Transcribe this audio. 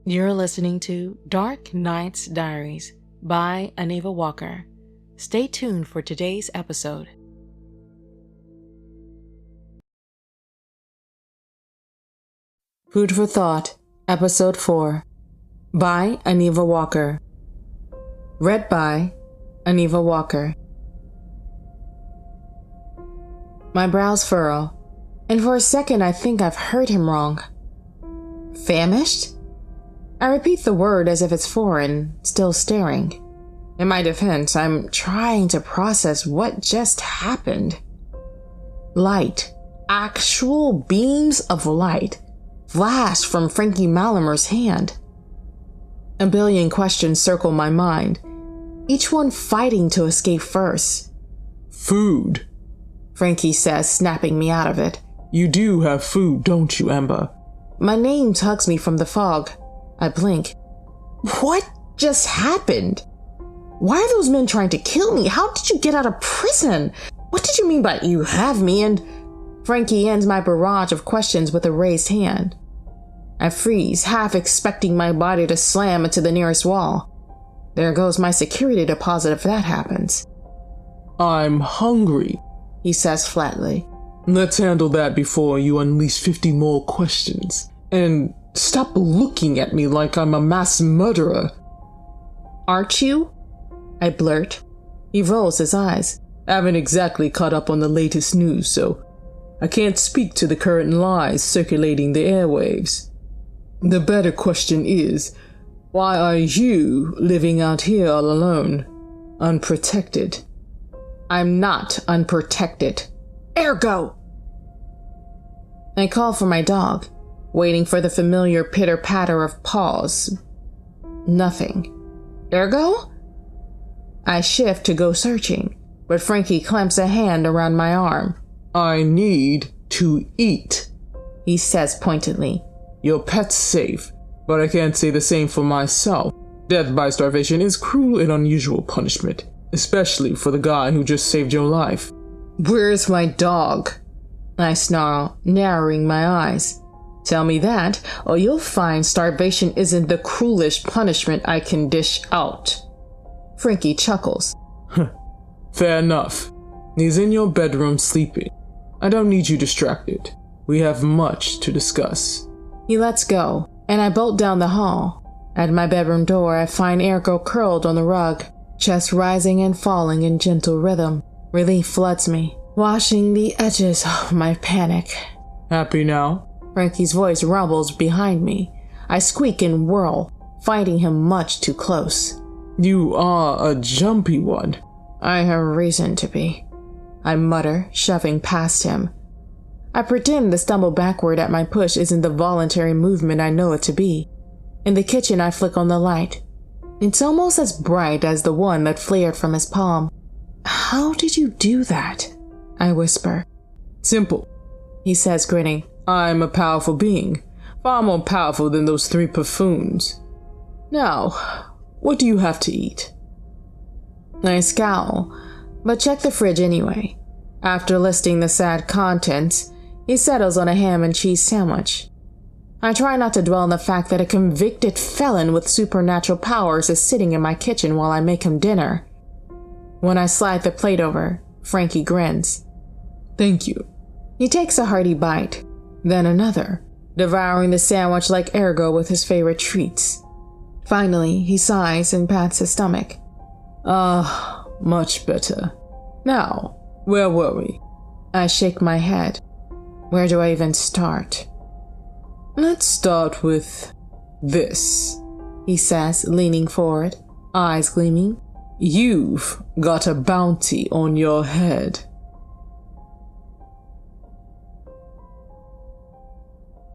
You're listening to Dark Knight's Diaries by Aniva Walker. Stay tuned for today's episode. Food for Thought, Episode 4, by Aniva Walker. Read by Aniva Walker. My brows furrow, and for a second I think I've heard him wrong. Famished? I repeat the word as if it's foreign, still staring. In my defense, I'm trying to process what just happened. Light, actual beams of light, flashed from Frankie Malmer's hand. A billion questions circle my mind, each one fighting to escape first. Food, Frankie says, snapping me out of it. You do have food, don't you, Amber? My name tugs me from the fog. I blink. What just happened? Why are those men trying to kill me? How did you get out of prison? What did you mean by you have me? And Frankie ends my barrage of questions with a raised hand. I freeze, half expecting my body to slam into the nearest wall. There goes my security deposit if that happens. I'm hungry, he says flatly. Let's handle that before you unleash 50 more questions. And stop looking at me like I'm a mass murderer. Aren't you? I blurt. He rolls his eyes. I haven't exactly caught up on the latest news, so I can't speak to the current lies circulating the airwaves. The better question is, why are you living out here all alone, unprotected? I'm not unprotected. Ergo! I call for my dog, waiting for the familiar pitter-patter of paws. Nothing. Ergo? I shift to go searching, but Frankie clamps a hand around my arm. I need to eat, he says pointedly. Your pet's safe, but I can't say the same for myself. Death by starvation is cruel and unusual punishment, especially for the guy who just saved your life. Where's my dog? I snarl, narrowing my eyes. Tell me that, or you'll find starvation isn't the cruelest punishment I can dish out. Frankie chuckles. Fair enough. He's in your bedroom sleeping. I don't need you distracted. We have much to discuss. He lets go, and I bolt down the hall. At my bedroom door, I find Ergo curled on the rug, chest rising and falling in gentle rhythm. Relief floods me, washing the edges of my panic. Happy now? Frankie's voice rumbles behind me. I squeak and whirl, finding him much too close. You are a jumpy one. I have reason to be, I mutter, shoving past him. I pretend the stumble backward at my push isn't the voluntary movement I know it to be. In the kitchen, I flick on the light. It's almost as bright as the one that flared from his palm. How did you do that? I whisper. Simple, he says, grinning. I'm a powerful being, far more powerful than those 3 buffoons. Now, what do you have to eat? I scowl, but check the fridge anyway. After listing the sad contents, he settles on a ham and cheese sandwich. I try not to dwell on the fact that a convicted felon with supernatural powers is sitting in my kitchen while I make him dinner. When I slide the plate over, Frankie grins. Thank you. He takes a hearty bite, then another, devouring the sandwich like Ergo with his favorite treats. Finally, he sighs and pats his stomach. Much better. Now, where were we? I shake my head. Where do I even start? Let's start with this, he says, leaning forward, eyes gleaming. You've got a bounty on your head.